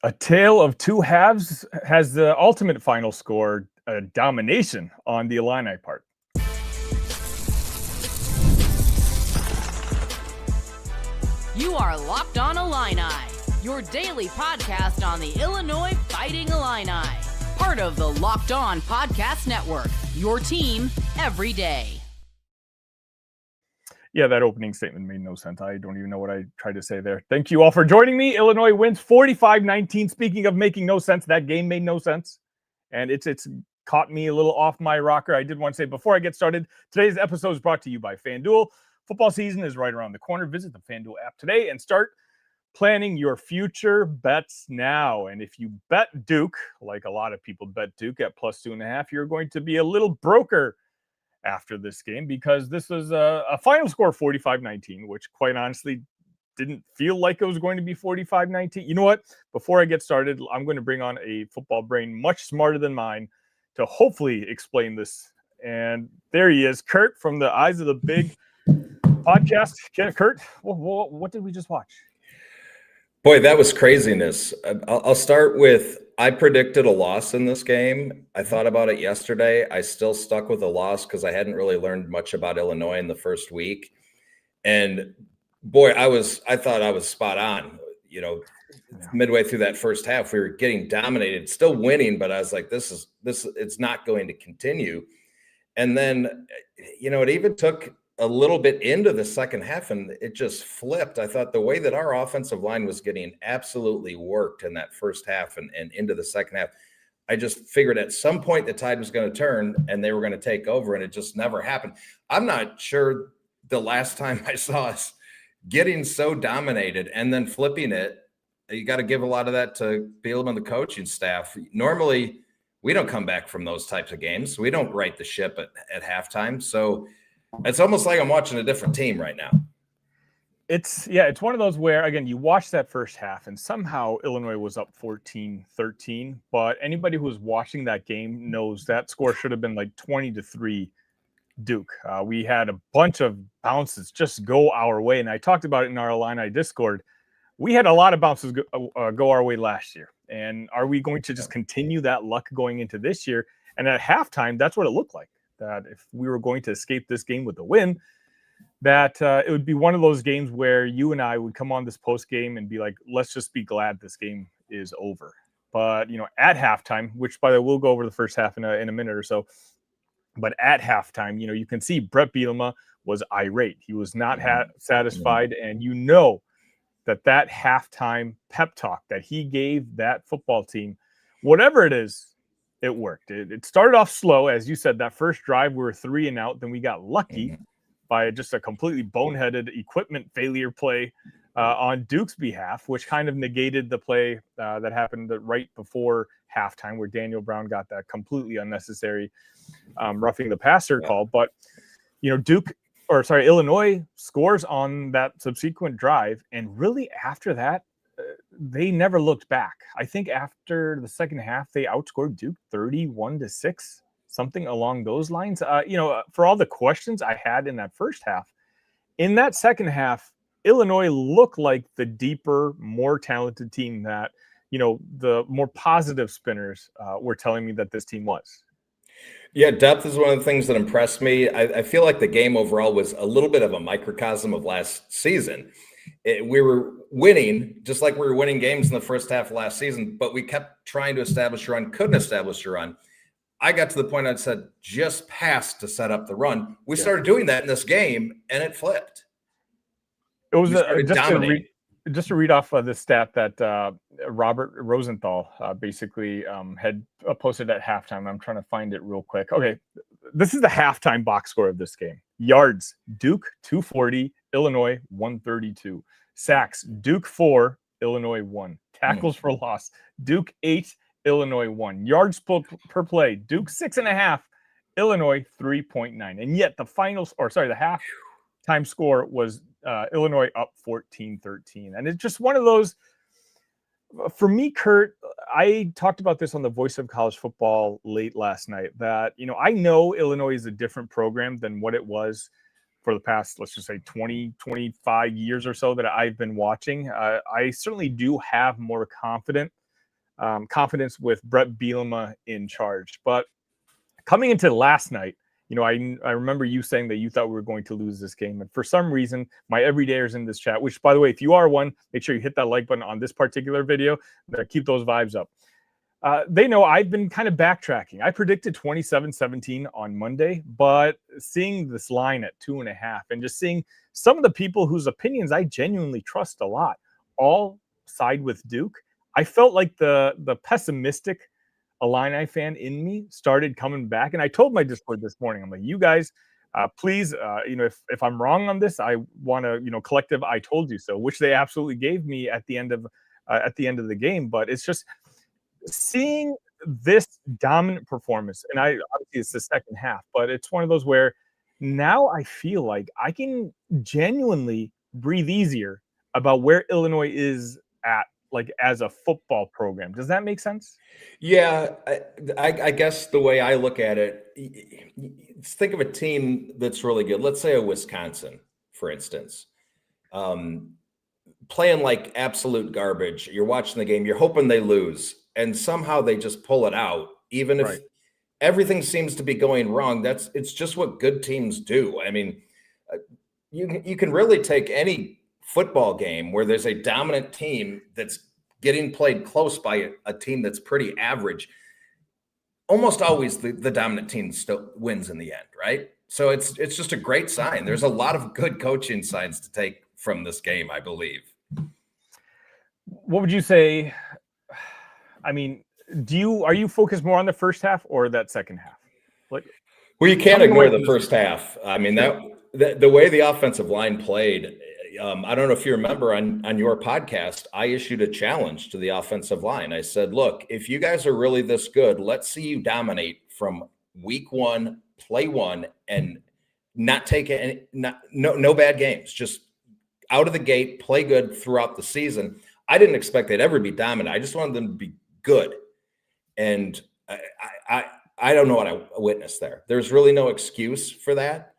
A tale of two halves has the ultimate final score, a domination on the Illini part. You are Locked On Illini, your daily podcast on the Illinois Fighting Illini. Part of the Locked On Podcast Network, your team every day. Yeah, that opening statement made no sense. I don't even know what I tried to say there. Thank you all for joining me. Illinois wins 45-19. Speaking of making no sense, that game made no sense. And it's caught me a little off my rocker. I did want to say before I get started, today's episode is brought to you by FanDuel. Football season is right around the corner. Visit the FanDuel app today and start planning your future bets now. And if you bet Duke, like a lot of people bet Duke at +2.5, you're going to be a little broker after this game, because this was a final score 45-19, which quite honestly didn't feel like it was going to be 45-19. You know what? Before I get started, I'm going to bring on a football brain much smarter than mine to hopefully explain this. And there he is, Kurt from the Eyes of the Big podcast. Kurt, what did we just watch? Boy, that was craziness. I'll start with, I predicted a loss in this game. I thought about it yesterday. I still stuck with a loss because I hadn't really learned much about Illinois in the first week. And boy, I thought I was spot on. You know, midway through that first half, we were getting dominated, still winning, but I was like, this it's not going to continue. And then, you know, it even took a little bit into the second half and it just flipped. I thought the way that our offensive line was getting absolutely worked in that first half and into the second half, I just figured at some point the tide was going to turn and they were going to take over, and it just never happened. I'm not sure the last time I saw us getting so dominated and then flipping it. You got to give a lot of that to Bielema and the coaching staff. Normally we don't come back from those types of games. We don't right the ship at halftime. So it's almost like I'm watching a different team right now. It's one of those where, again, you watch that first half and somehow Illinois was up 14-13, but anybody who was watching that game knows that score should have been like 20-3 Duke. We had a bunch of bounces just go our way, and I talked about it in our Illini Discord. We had a lot of bounces go our way last year, and are we going to just continue that luck going into this year? And at halftime, that's what it looked like. That if we were going to escape this game with a win, that it would be one of those games where you and I would come on this post game and be like, let's just be glad this game is over. But, you know, at halftime, which by the way, we'll go over the first half in a minute or so. But at halftime, you know, you can see Bret Bielema was irate. He was not satisfied. And you know that halftime pep talk that he gave that football team, whatever it is, it worked. It started off slow. As you said, that first drive, we were 3 and out. Then we got lucky by just a completely boneheaded equipment failure play on Duke's behalf, which kind of negated the play that happened right before halftime, where Daniel Brown got that completely unnecessary roughing the passer call. But, you know, Illinois scores on that subsequent drive. And really after that, they never looked back. I think after the second half, they outscored Duke 31-6, something along those lines. You know, for all the questions I had in that first half, in that second half, Illinois looked like the deeper, more talented team that, you know, the more positive spinners were telling me that this team was. Yeah, depth is one of the things that impressed me. I feel like the game overall was a little bit of a microcosm of last season. We were winning, just like we were winning games in the first half of last season, but we kept trying to establish a run, couldn't establish a run. I got to the point I said, just pass to set up the run. We started doing that in this game, and it flipped. It was just to read off the stat that Robert Rosenthal basically had posted at halftime. I'm trying to find it real quick. Okay, this is the halftime box score of this game. Yards, Duke 240, Illinois 132. Sacks, Duke 4, Illinois 1. Tackles for loss, Duke 8, Illinois 1. Yards per play, Duke 6.5, Illinois 3.9. And yet the halftime score was Illinois up 14-13. And it's just one of those, for me, Kurt, I talked about this on the Voice of College Football late last night, that, you know, I know Illinois is a different program than what it was for the past, let's just say 20, 25 years or so that I've been watching. I certainly do have more confidence confidence with Bret Bielema in charge. But coming into last night, I remember you saying that you thought we were going to lose this game. And for some reason, my everydayers in this chat, which, by the way, if you are one, make sure you hit that like button on this particular video. Keep those vibes up. They know I've been kind of backtracking. I predicted 27-17 on Monday, but seeing this line at 2.5 and just seeing some of the people whose opinions I genuinely trust a lot all side with Duke, I felt like the pessimistic Illini fan in me started coming back. And I told my Discord this morning, I'm like, you guys, please, if I'm wrong on this, I want to, collective I told you so, which they absolutely gave me at the end of the game. But it's just seeing this dominant performance, and obviously it's the second half, but it's one of those where now I feel like I can genuinely breathe easier about where Illinois is at, like as a football program. Does that make sense? Yeah, I guess the way I look at it, think of a team that's really good. Let's say a Wisconsin, for instance, playing like absolute garbage. You're watching the game, you're hoping they lose, and somehow they just pull it out, even if everything seems to be going wrong. It's just what good teams do. I mean, you can really take any football game where there's a dominant team that's getting played close by a team that's pretty average. Almost always the dominant team still wins in the end, right? So it's just a great sign. There's a lot of good coaching signs to take from this game, I believe. What would you say? I mean, are you focused more on the first half or that second half? Well, you can't ignore the first half. I mean, the way the offensive line played, I don't know if you remember on your podcast, I issued a challenge to the offensive line. I said, look, if you guys are really this good, let's see you dominate from week one, play one, and not take it, no bad games, just out of the gate, play good throughout the season. I didn't expect they'd ever be dominant. I just wanted them to be good. And I don't know what I witnessed there. There's really no excuse for that.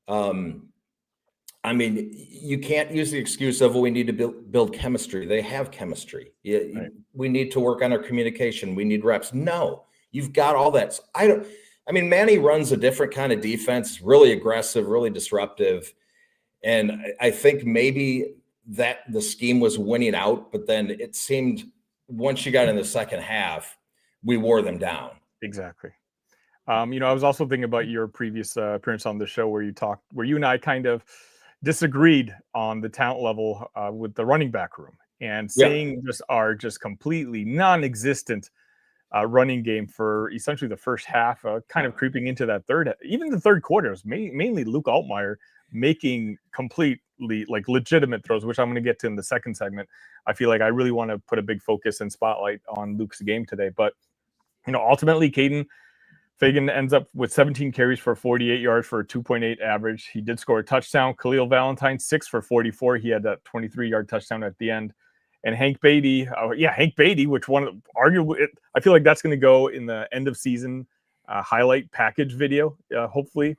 I mean, you can't use the excuse of, well, we need to build chemistry. They have chemistry. We need to work on our communication. We need reps. No, you've got all that. Manny runs a different kind of defense, really aggressive, really disruptive. And I think maybe that the scheme was winning out, but then it seemed once you got in the second half, we wore them down. Exactly. I was also thinking about your previous appearance on the show where you and I kind of disagreed on the talent level with the running back room, and seeing our completely non-existent running game for essentially the first half, kind of creeping into that even the third quarter, was mainly Luke Altmyer making completely legitimate throws, which I'm going to get to in the second segment. I feel like I really want to put a big focus and spotlight on Luke's game today, but ultimately Caden Fagan ends up with 17 carries for 48 yards for a 2.8 average. He did score a touchdown. Khalil Valentine, 6 for 44. He had that 23-yard touchdown at the end. And Hank Beatty, which arguably, I feel like that's going to go in the end of season highlight package video. Hopefully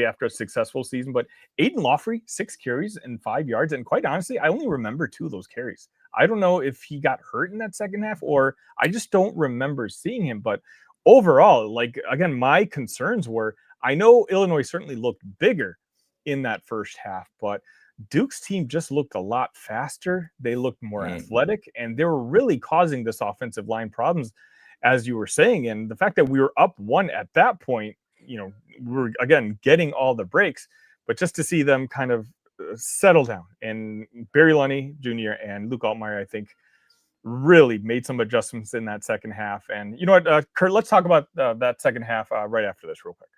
after a successful season. But Aiden Laufrey, 6 carries and 5 yards. And quite honestly, I only remember 2 of those carries. I don't know if he got hurt in that second half, or I just don't remember seeing him. But overall, again, my concerns were, I know Illinois certainly looked bigger in that first half, but Duke's team just looked a lot faster. They looked more athletic, and they were really causing this offensive line problems, as you were saying. And the fact that we were up 1 at that point, we were, again, getting all the breaks, but just to see them kind of settle down. And Barry Lunny Jr. and Luke Altmire, I think, really made some adjustments in that second half. And you know what, Kurt, let's talk about that second half right after this real quick.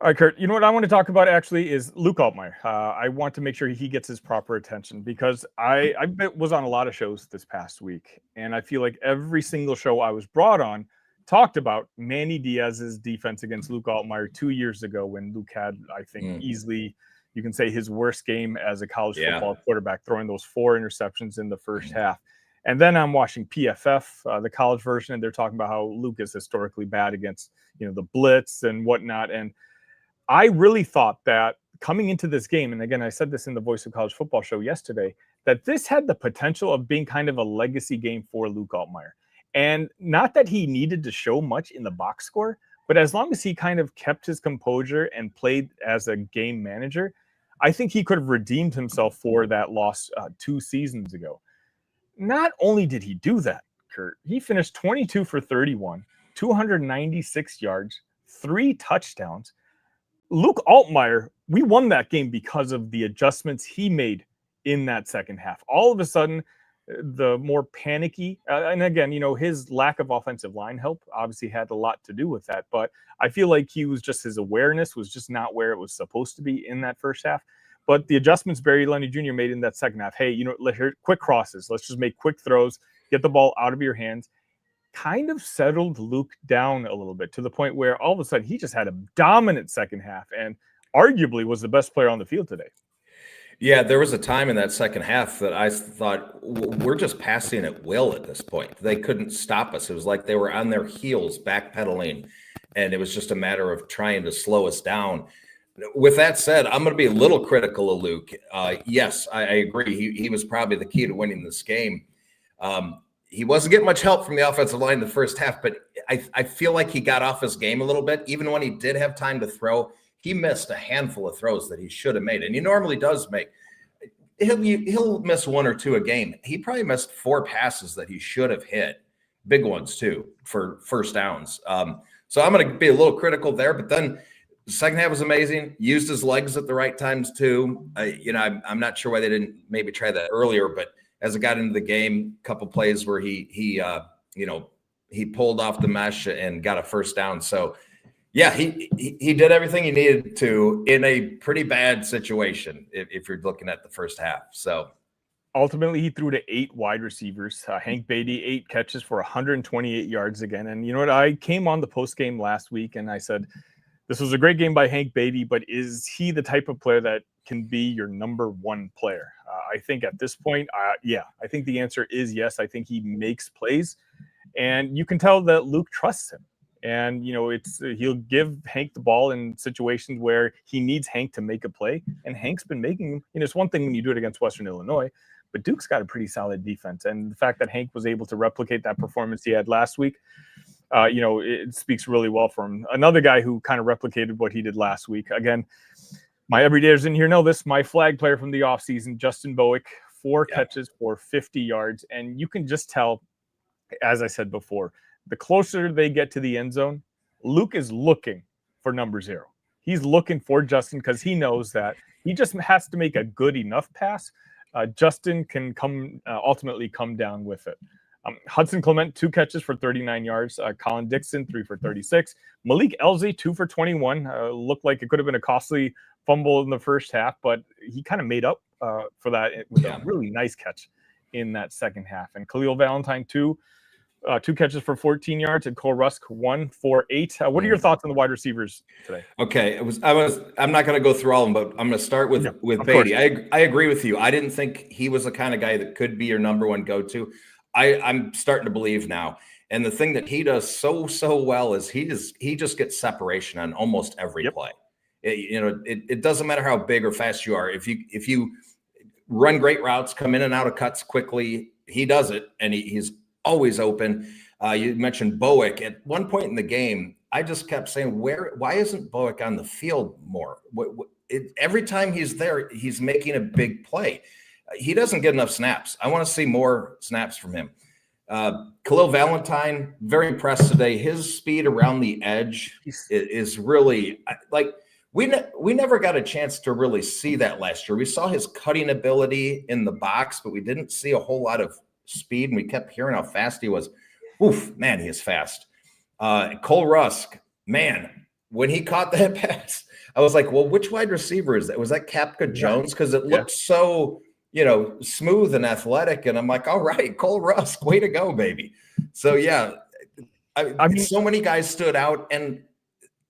All right, Kurt, you know what I want to talk about actually is Luke Altmire. I want to make sure he gets his proper attention, because I was on a lot of shows this past week, and I feel like every single show I was brought on talked about Manny Diaz's defense against Luke Altmire 2 years ago, when Luke had, I think, easily, you can say, his worst game as a college football quarterback, throwing those 4 interceptions in the first half. And then I'm watching PFF, the college version, and they're talking about how Luke is historically bad against, the blitz and whatnot. And I really thought that coming into this game, and again, I said this in the Voice of College Football show yesterday, that this had the potential of being kind of a legacy game for Luke Altmyer. And not that he needed to show much in the box score, but as long as he kind of kept his composure and played as a game manager, I think he could have redeemed himself for that loss 2 seasons ago. Not only did he do that, Kurt, he finished 22 for 31, 296 yards, 3 touchdowns. Luke Altmyer, we won that game because of the adjustments he made in that second half. All of a sudden, the more panicky, and again, his lack of offensive line help obviously had a lot to do with that, but I feel like his awareness was just not where it was supposed to be in that first half. But the adjustments Barry Lundy Jr. made in that second half, hey, quick crosses, let's just make quick throws, get the ball out of your hands, kind of settled Luke down a little bit to the point where all of a sudden he just had a dominant second half and arguably was the best player on the field today. Yeah, there was a time in that second half that I thought we're just passing at will at this point. They couldn't stop us. It was like they were on their heels backpedaling, and it was just a matter of trying to slow us down. With that said, I'm going to be a little critical of Luke. Yes, I agree. He was probably the key to winning this game. He wasn't getting much help from the offensive line in the first half, but I feel like he got off his game a little bit. Even when he did have time to throw, he missed a handful of throws that he should have made, and he normally does make. He'll miss 1 or 2 a game. He probably missed 4 passes that he should have hit, big ones too, for first downs. So I'm going to be a little critical there, but then the second half was amazing. Used his legs at the right times too. I'm not sure why they didn't maybe try that earlier, but as it got into the game, a couple plays where he pulled off the mesh and got a first down. So yeah, he did everything he needed to in a pretty bad situation if you're looking at the first half. So ultimately, he threw to 8 wide receivers. Hank Beatty, 8 catches for 128 yards again. And you know what? I came on the post game last week and I said, this was a great game by Hank Beatty, but is he the type of player that can be your number 1 player? I think at this point, I think the answer is yes. I think he makes plays, and you can tell that Luke trusts him. And, he'll give Hank the ball in situations where he needs Hank to make a play. And Hank's been making them. It's one thing when you do it against Western Illinois, but Duke's got a pretty solid defense. And the fact that Hank was able to replicate that performance he had last week, it speaks really well for him. Another guy who kind of replicated what he did last week. Again, my everydayers in here know this. My flag player from the offseason, Justin Bowick, 4 catches for 50 yards. And you can just tell, as I said before, the closer they get to the end zone, Luke is looking for number 0. He's looking for Justin because he knows that he just has to make a good enough pass. Justin can ultimately come down with it. Hudson Clement, 2 catches for 39 yards. Colin Dixon, 3 for 36. Malik Elzy, 2 for 21. Looked like it could have been a costly fumble in the first half, but he kind of made up for that with a really nice catch in that second half. And Khalil Valentine, 2 catches for 14 yards, and Cole Rusk 1 for 8. What are your thoughts on the wide receivers today? Okay, I'm not going to go through all of them, but I'm going to start with Beatty. I agree with you. I didn't think he was the kind of guy that could be your number 1 go-to. I'm starting to believe now. And the thing that he does so well is he just gets separation on almost every play. It doesn't matter how big or fast you are. If you run great routes, come in and out of cuts quickly, he does it, and he's always open. You mentioned Bowick. At one point in the game, I just kept saying, why isn't Bowick on the field more? Every time he's there, he's making a big play. He doesn't get enough snaps. I want to see more snaps from him. Khalil Valentine, very impressed today. His speed around the edge is really like we never got a chance to really see that last year. We saw his cutting ability in the box, but we didn't see a whole lot of speed, and we kept hearing how fast he was. Oof, man, he is fast. Cole Rusk, man, when he caught that pass, I was like, well, which wide receiver is that? Was that Kapka Jones? Because it looked so smooth and athletic. And I'm like, all right, Cole Rusk, way to go, baby. So, I mean, so many guys stood out, and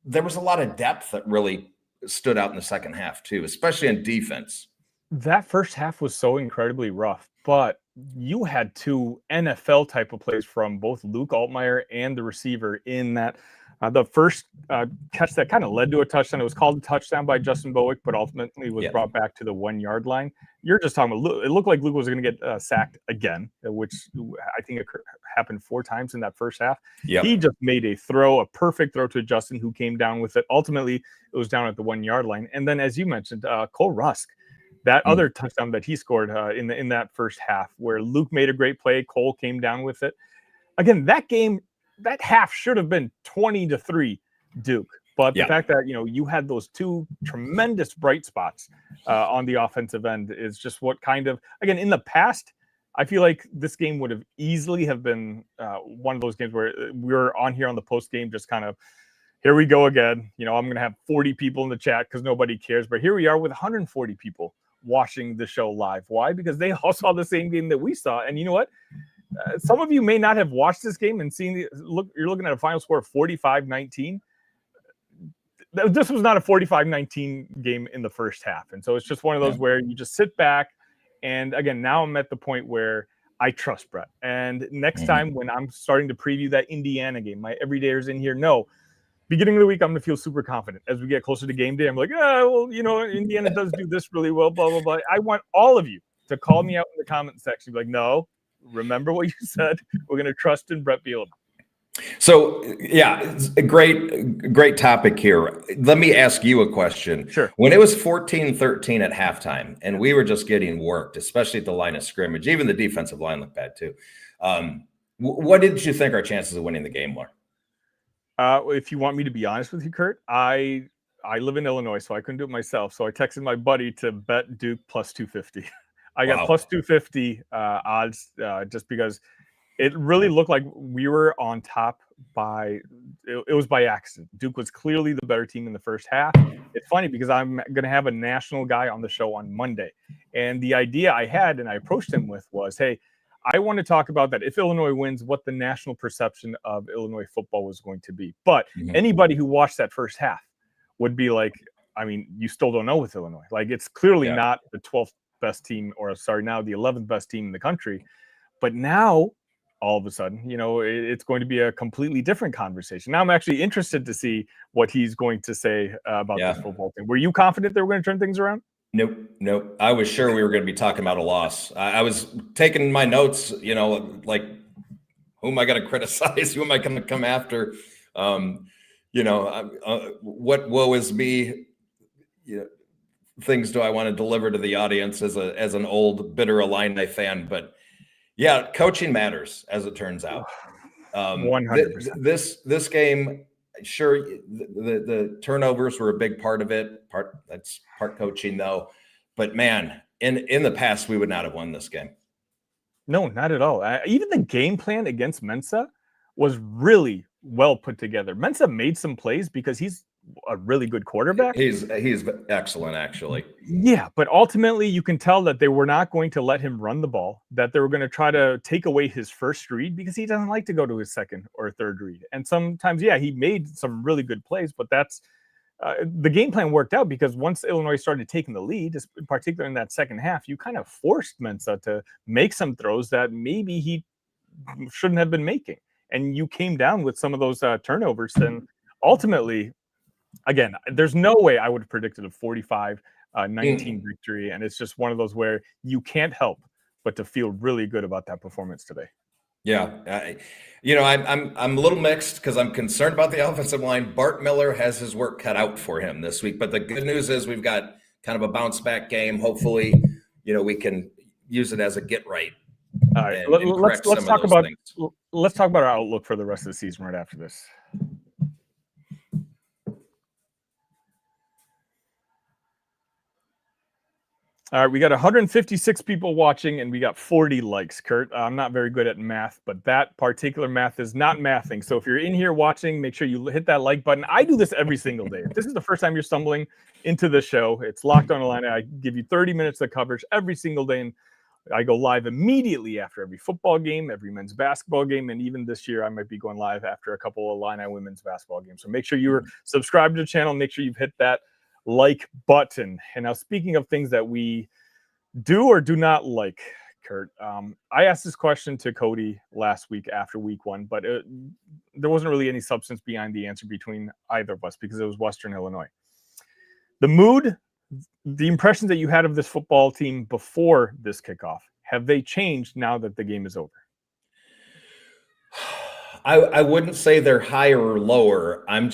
there was a lot of depth that really stood out in the second half too, especially in defense. That first half was so incredibly rough, but you had 2 NFL type of plays from both Luke Altmyer and the receiver in that The first catch that kind of led to a touchdown, it was called a touchdown by Justin Bowick, but ultimately was brought back to the 1 yard line. You're just talking about, it looked like Luke was going to get sacked again, which I think happened 4 times in that first half. Yep. He just made a perfect throw to Justin, who came down with it. Ultimately, it was down at the 1 yard line. And then, as you mentioned, Cole Rusk, that other touchdown that he scored in that first half, where Luke made a great play, Cole came down with it. Again, that half should have been 20-3 Duke. But the fact that, you had those 2 tremendous bright spots on the offensive end is just what kind of, again, in the past, I feel like this game would have easily have been one of those games where we're on here on the post game, just kind of, here we go again. I'm going to have 40 people in the chat because nobody cares. But here we are with 140 people watching the show live. Why? Because they all saw the same game that we saw. And you know what? Some of you may not have watched this game and seen you're looking at a final score of 45-19. This was not a 45-19 game in the first half. And so it's just one of those where you just sit back. And again, now I'm at the point where I trust Bret. And next time when I'm starting to preview that Indiana game, my everydayers in here know, beginning of the week, I'm going to feel super confident. As we get closer to game day, I'm like, Indiana does do this really well, blah, blah, blah. I want all of you to call me out in the comment section. Be like, no, remember what you said. We're going to trust in Bret Bielema. So, it's a great topic here. Let me ask you a question. Sure. When it was 14-13 at halftime and we were just getting worked, especially at the line of scrimmage, even the defensive line looked bad too. What did you think our chances of winning the game were? If you want me to be honest with you, Kurt, I live in Illinois, so I couldn't do it myself. So I texted my buddy to bet Duke plus 250. I got plus 250 odds just because it really looked like we were on top it was by accident. Duke was clearly the better team in the first half. It's funny because I'm going to have a national guy on the show on Monday. And the idea I had and I approached him with was, hey, I want to talk about that if Illinois wins, what the national perception of Illinois football was going to be. But anybody who watched that first half would be like, I mean, you still don't know with Illinois. Like, it's clearly not the 12th best team, now the 11th best team in the country. But now, all of a sudden, it's going to be a completely different conversation. Now I'm actually interested to see what he's going to say about this football thing. Were you confident they were going to turn things around? Nope. I was sure we were going to be talking about a loss. I was taking my notes, like, who am I going to criticize? Who am I going to come after? What woe is me? Things do I want to deliver to the audience as an old, bitter Illini fan? But coaching matters, as it turns out. 100%. This game, sure, the turnovers were a big part of it. That's part coaching, though. But man, in the past, we would not have won this game. No, not at all. Even the game plan against Mensa was really well put together. Mensa made some plays because he's a really good quarterback. He's excellent, actually. Yeah, but ultimately you can tell that they were not going to let him run the ball, that they were going to try to take away his first read because he doesn't like to go to his second or third read. And sometimes, he made some really good plays, but that's the game plan worked out because once Illinois started taking the lead, particularly in that second half, you kind of forced Mensa to make some throws that maybe he shouldn't have been making. And you came down with some of those turnovers. Then ultimately, again, there's no way I would have predicted a 45-19 victory. And it's just one of those where you can't help but to feel really good about that performance today. Yeah. I'm a little mixed because I'm concerned about the offensive line. Bart Miller has his work cut out for him this week. But the good news is we've got kind of a bounce back game. Hopefully, we can use it as a get right. All right. Let's talk about our outlook for the rest of the season right after this. All right, we got 156 people watching and we got 40 likes, Kurt. I'm not very good at math, but that particular math is not mathing. So if you're in here watching, make sure you hit that like button. I do this every single day. If this is the first time you're stumbling into the show, it's Locked On Illini. I give you 30 minutes of coverage every single day, and I go live immediately after every football game, every men's basketball game, and even this year I might be going live after a couple of Illini women's basketball games. So make sure you're subscribed to the channel. Make sure you've hit that like button. And now, speaking of things that we do or do not like, Kurt. I asked this question to Cody last week after week 1, but there wasn't really any substance behind the answer between either of us because it was Western Illinois. The mood, the impressions that you had of this football team before this kickoff, have they changed now that the game is over? I wouldn't say they're higher or lower. I'm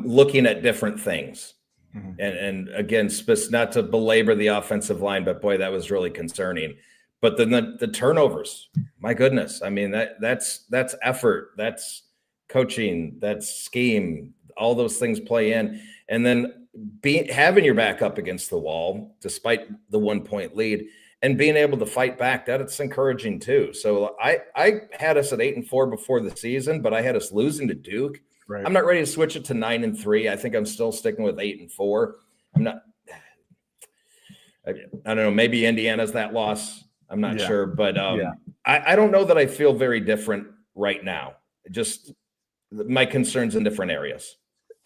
looking at different things. Mm-hmm. And again, not to belabor the offensive line, but boy, that was really concerning. But then the turnovers, my goodness. I mean, that's effort, that's coaching, that's scheme, all those things play in. And then having your back up against the wall, despite the 1-point lead, and being able to fight back, it's encouraging too. So I had us at 8-4 before the season, but I had us losing to Duke. Right. I'm not ready to switch it to 9-3. I think I'm still sticking with 8-4. I'm not. I don't know. Maybe Indiana's that loss. I'm not sure, but I don't know that I feel very different right now. Just my concerns in different areas.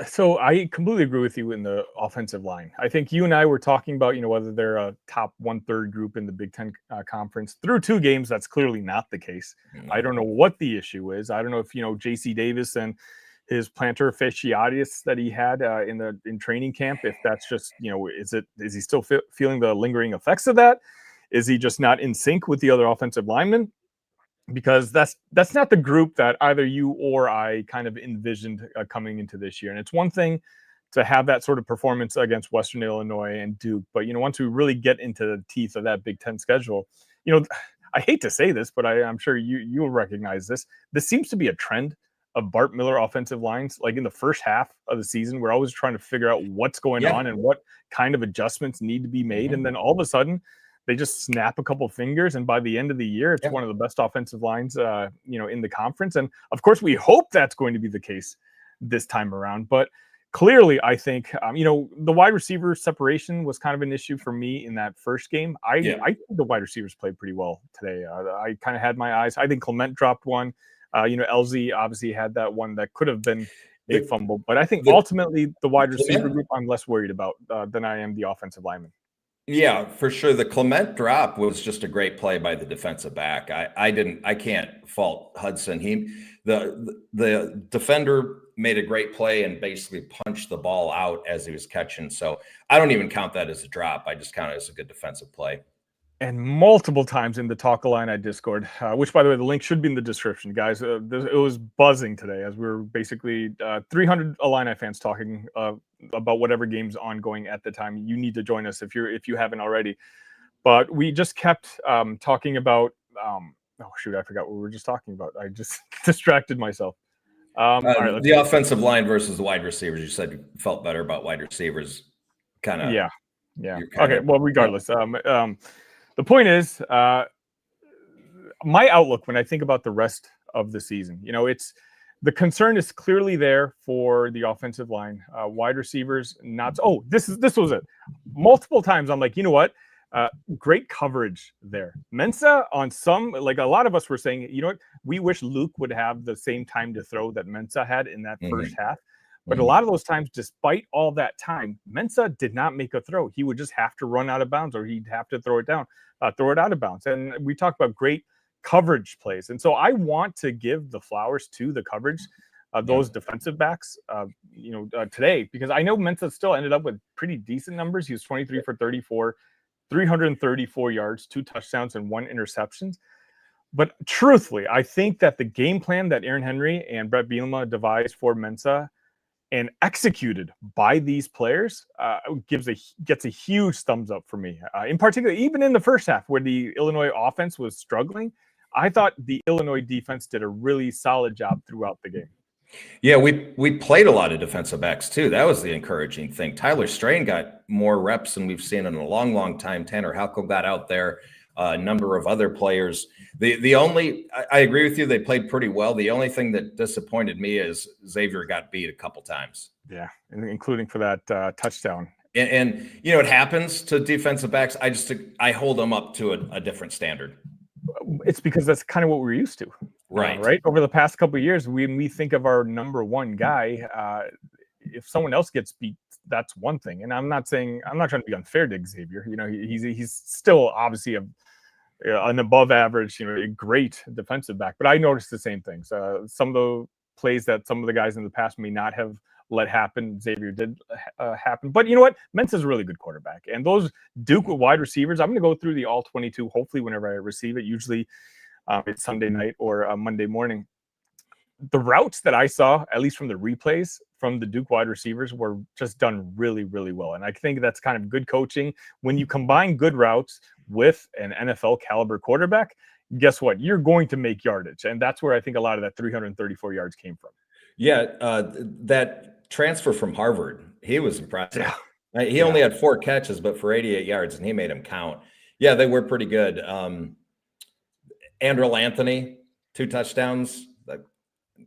So I completely agree with you in the offensive line. I think you and I were talking about, whether they're a top 1/3 group in the Big Ten conference. Through 2 games, that's clearly not the case. Mm-hmm. I don't know what the issue is. I don't know if, J.C. Davis and his plantar fasciitis that he had in training camp, if that's just, is he still feeling the lingering effects of that? Is he just not in sync with the other offensive linemen? Because that's not the group that either you or I kind of envisioned coming into this year. And it's one thing to have that sort of performance against Western Illinois and Duke, but once we really get into the teeth of that Big Ten schedule, I hate to say this, but I'm sure you'll recognize this. This seems to be a trend of Bart Miller offensive lines. Like in the first half of the season, we're always trying to figure out what's going on and what kind of adjustments need to be made. Mm-hmm. And then all of a sudden, they just snap a couple fingers, and by the end of the year, it's one of the best offensive lines, in the conference. And of course, we hope that's going to be the case this time around. But clearly, I think, the wide receiver separation was kind of an issue for me in that first game. I think the wide receivers played pretty well today. I kind of had my eyes. I think Clement dropped one. LZ obviously had that one that could have been a fumble. But I think ultimately the wide receiver group I'm less worried about than I am the offensive lineman. Yeah, for sure. The Clement drop was just a great play by the defensive back. I can't fault Hudson. The defender made a great play and basically punched the ball out as he was catching. So I don't even count that as a drop. I just count it as a good defensive play. And multiple times in the Talk Illini Discord, which, by the way, the link should be in the description, guys. It was buzzing today as we were basically 300 Illini fans talking about whatever game's ongoing at the time. You need to join us if you haven't already. But we just kept talking about. I forgot what we were just talking about. I just distracted myself. The offensive line versus the wide receivers. You said you felt better about wide receivers. Kind of. Yeah. Okay. Well, regardless. The point is, my outlook when I think about the rest of the season, it's the concern is clearly there for the offensive line, wide receivers. This was it. Multiple times I'm like, you know what? Great coverage there. Mensah on some, like a lot of us were saying, you know what? We wish Luke would have the same time to throw that Mensah had in that first half. But a lot of those times, despite all that time, Mensah did not make a throw. He would just have to run out of bounds, or he'd have to throw it out of bounds. And we talked about great coverage plays. And so I want to give the flowers to the coverage, those defensive backs, today, because I know Mensah still ended up with pretty decent numbers. He was 23 for 34, 334 yards, 2 touchdowns, and 1 interception. But truthfully, I think that the game plan that Aaron Henry and Bret Bielema devised for Mensah and executed by these players gets a huge thumbs up for me. In particular, even in the first half where the Illinois offense was struggling, I thought the Illinois defense did a really solid job throughout the game. Yeah, we played a lot of defensive backs too. That was the encouraging thing. Tyler Strain got more reps than we've seen in a long, long time. Tanner Halkel got out there. A number of other players. I agree with you. They played pretty well. The only thing that disappointed me is Xavier got beat a couple times. Yeah, including for that touchdown. And it happens to defensive backs. I hold them up to a different standard. It's because that's kind of what we're used to. Right. Right. Over the past couple of years, when we think of our number one guy, if someone else gets beat, that's one thing. And I'm not trying to be unfair to Xavier. He's still obviously an above average, a great defensive back. But I noticed the same things. Some of the plays that some of the guys in the past may not have let happen, Xavier did happen. But you know what? Mensa's a really good quarterback. And those Duke wide receivers, I'm going to go through the all 22, hopefully whenever I receive it. Usually it's Sunday night or Monday morning. The routes that I saw, at least from the replays from the Duke wide receivers, were just done really, really well. And I think that's kind of good coaching. When you combine good routes with an NFL caliber quarterback, guess what? You're going to make yardage. And that's where I think a lot of that 334 yards came from. Yeah, that transfer from Harvard, he was impressive. Yeah. He only had 4 catches, but for 88 yards, and he made them count. Yeah, they were pretty good. Andrew Anthony, 2 touchdowns.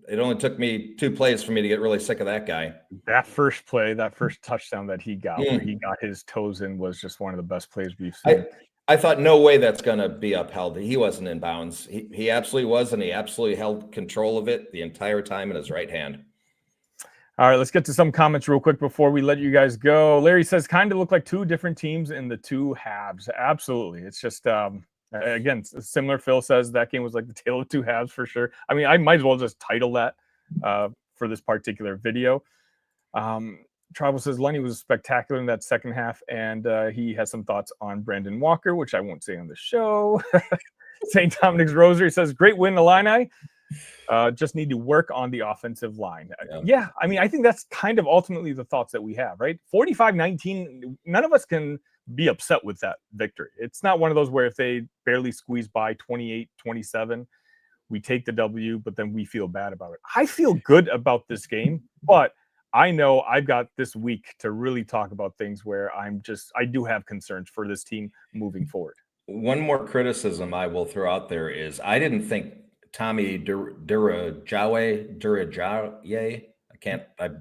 It only took me 2 plays for me to get really sick of that guy. That first play, that first touchdown that he got, where he got his toes in, was just one of the best plays we've seen. I thought, no way that's going to be upheld. He wasn't in bounds. He absolutely was, and he absolutely held control of it the entire time in his right hand. All right, let's get to some comments real quick before we let you guys go. Larry says, kind of look like 2 different teams in the 2 halves. Absolutely. It's just, again, similar. Phil says that game was like the tale of 2 halves for sure. I mean, I might as well just title that for this particular video. Travel says Lenny was spectacular in that second half, and he has some thoughts on Brandon Walker, which I won't say on the show. St. Dominic's Rosary says, great win, Illini. Just need to work on the offensive line. Yeah, I mean, I think that's kind of ultimately the thoughts that we have, right? 45-19, none of us can be upset with that victory. It's not one of those where if they barely squeeze by 28-27, we take the W, but then we feel bad about it. I feel good about this game, but I know I've got this week to really talk about things where I do have concerns for this team moving forward. One more criticism I will throw out there is I didn't think Tommy Durajaye,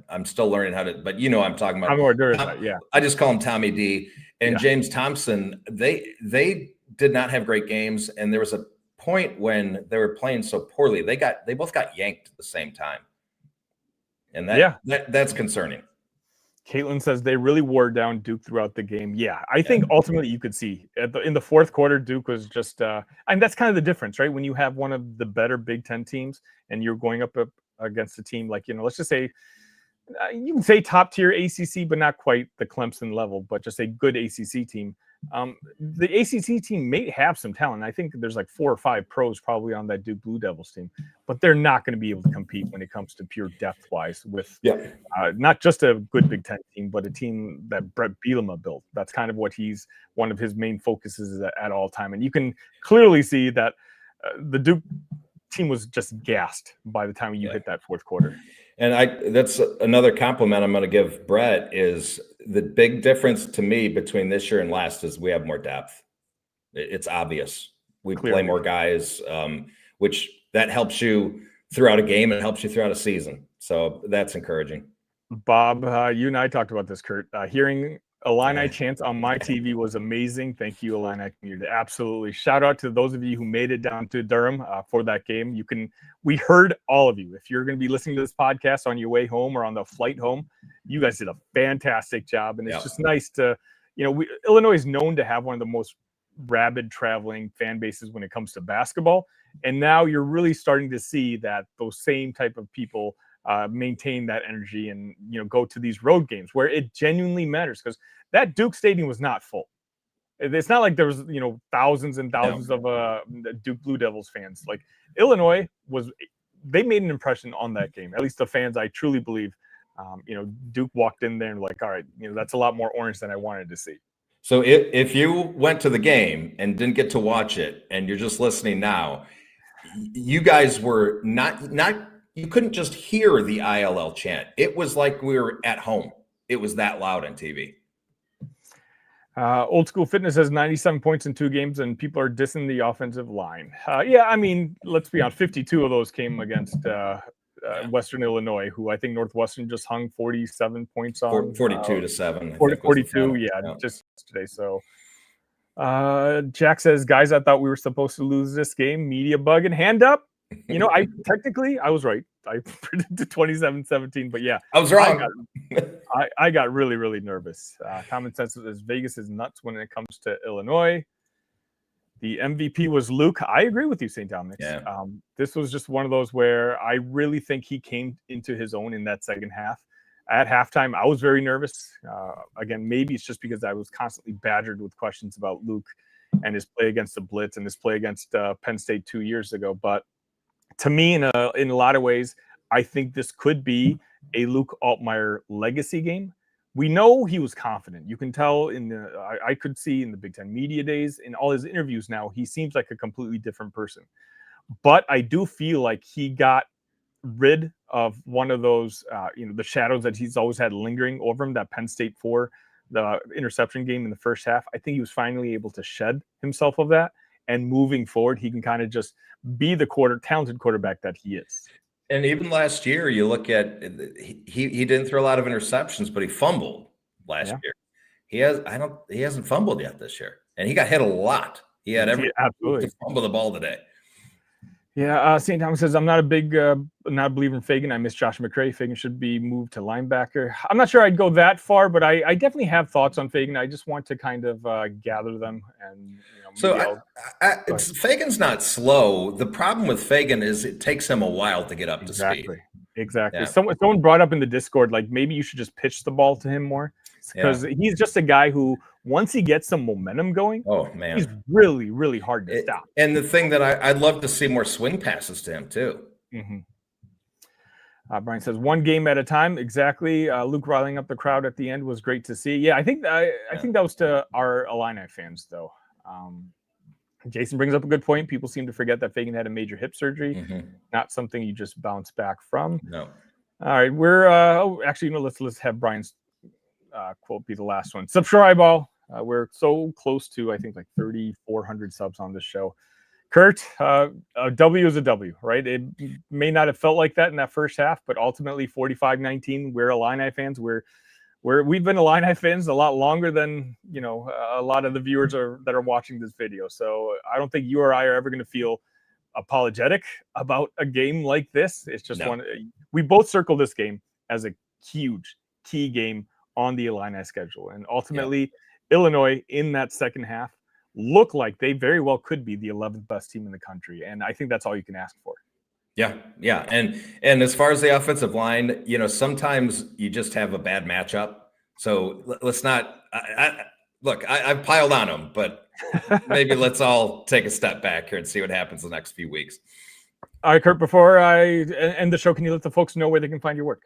I'm still learning how to, but I'm talking about. Yeah. I just call him Tommy D. And James Thompson, they did not have great games. And there was a point when they were playing so poorly, they both got yanked at the same time. And that's concerning. Caitlin says they really wore down Duke throughout the game. Yeah, I think ultimately you could see in the fourth quarter, Duke was just, and that's kind of the difference, right? When you have one of the better Big Ten teams and you're going up against a team like, let's just say, you can say top tier ACC, but not quite the Clemson level, but just a good ACC team. The ACC team may have some talent. I think there's like 4 or 5 pros probably on that Duke Blue Devils team, but they're not going to be able to compete when it comes to pure depth wise with not just a good Big Ten team, but a team that Bret Bielema built. That's kind of what one of his main focuses is at all time. And you can clearly see that the Duke team was just gassed by the time you hit that fourth quarter. And that's another compliment I'm going to give Bret is the big difference to me between this year and last is we have more depth. It's obvious. We play more guys, which that helps you throughout a game and helps you throughout a season. So that's encouraging. Bob, you and I talked about this, Kurt. Hearing Illini chants on my TV was amazing. Thank you, Illini community. Absolutely. Shout out to those of you who made it down to Durham for that game. We heard all of you. If you're going to be listening to this podcast on your way home or on the flight home, you guys did a fantastic job. And it's just nice to, Illinois is known to have one of the most rabid traveling fan bases when it comes to basketball. And now you're really starting to see that those same type of people maintain that energy and go to these road games where it genuinely matters, because that Duke Stadium was not full. It's not like there was thousands and thousands of Duke Blue Devils fans. Like Illinois they made an impression on that game. At least the fans, I truly believe. Duke walked in there and like, all right, that's a lot more orange than I wanted to see. So if you went to the game and didn't get to watch it and you're just listening now, you guys were not. You couldn't just hear the ILL chant. It was like we were at home. It was that loud on TV. Old School Fitness has 97 points in 2 games, and people are dissing the offensive line. I mean, let's be honest, 52 of those came against Western Illinois, who I think Northwestern just hung 47 points on. 42-7. 42, just today. So Jack says, guys, I thought we were supposed to lose this game. Media bug and hand up. I was right. I predicted 27-17, but yeah, I was wrong. I got really, really nervous. Common sense is Vegas is nuts when it comes to Illinois. The MVP was Luke. I agree with you, St. Dominic. Yeah. This was just one of those where I really think he came into his own in that second half. At halftime, I was very nervous. Again, maybe it's just because I was constantly badgered with questions about Luke and his play against the Blitz and his play against Penn State 2 years ago. But to me, in a lot of ways, I think this could be a Luke Altmyer legacy game. We know he was confident. You can tell I could see in the Big Ten media days, in all his interviews now, he seems like a completely different person. But I do feel like he got rid of one of those, the shadows that he's always had lingering over him, that Penn State 4, the interception game in the first half. I think he was finally able to shed himself of that. And moving forward, he can kind of just be the talented quarterback that he is. And even last year, you look at he didn't throw a lot of interceptions, but he fumbled last year. He hasn't fumbled yet this year, and he got hit a lot. He had to fumble the ball today. Yeah, St. Thomas says, I'm not a believer in Fagan. I miss Josh McCray. Fagan should be moved to linebacker. I'm not sure I'd go that far, but I definitely have thoughts on Fagan. I just want to kind of gather them. And Fagan's not slow. The problem with Fagan is it takes him a while to get up to speed. Exactly. Yeah. Someone brought up in the Discord, like maybe you should just pitch the ball to him more, because he's just a guy who, once he gets some momentum going, he's really, really hard to stop. And the thing that I'd love to see more swing passes to him too. Mm-hmm. Brian says, one game at a time. Exactly. Luke riling up the crowd at the end was great to see. Yeah, I think that was to our Illini fans, though. Jason brings up a good point. People seem to forget that Fagan had a major hip surgery, not something you just bounce back from. No. All right, we're let's have Brian's quote be the last one. Subscribe all. We're so close to, I think, like 3,400 subs on this show. Kurt, a W is a W, right? It may not have felt like that in that first half, but ultimately 45-19, we're Illini fans. We've been Illini fans a lot longer than, a lot of the viewers that are watching this video. So I don't think you or I are ever going to feel apologetic about a game like this. It's just we both circle this game as a huge key game on the Illini schedule. And ultimately, Illinois in that second half look like they very well could be the 11th best team in the country. And I think that's all you can ask for. Yeah. And as far as the offensive line, sometimes you just have a bad matchup. So let's not I've piled on them, but maybe let's all take a step back here and see what happens the next few weeks. All right, Kurt, before I end the show, can you let the folks know where they can find your work?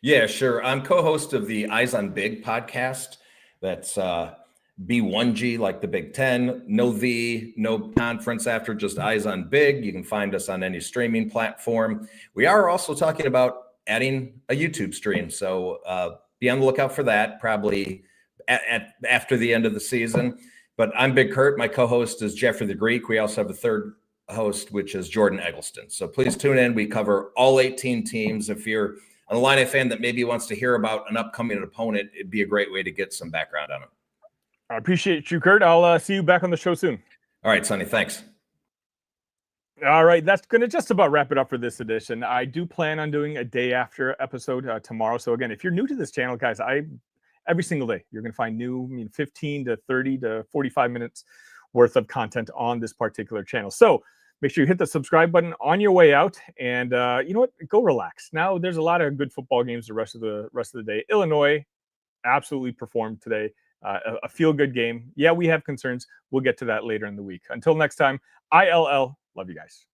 Yeah, sure. I'm co-host of the Eyes on Big podcast. That's B1G, like the Big Ten, no conference after, just Eyes on Big. You can find us on any streaming platform. We are also talking about adding a YouTube stream. So be on the lookout for that, probably after the end of the season. But I'm Big Kurt. My co-host is Jeffrey the Greek. We also have a third host, which is Jordan Eggleston. So please tune in. We cover all 18 teams. If you're an Illini fan that maybe wants to hear about an upcoming opponent, it'd be a great way to get some background on them. I appreciate you, Kurt. I'll see you back on the show soon. All right, Sonny. Thanks. All right, that's going to just about wrap it up for this edition. I do plan on doing a day after episode tomorrow. So again, if you're new to this channel, guys, every single day you're going to find new 15 to 30 to 45 minutes worth of content on this particular channel. So make sure you hit the subscribe button on your way out, and you know what? Go relax. Now there's a lot of good football games the rest of the day. Illinois absolutely performed today. A feel-good game. Yeah, we have concerns. We'll get to that later in the week. Until next time, ILL. Love you guys.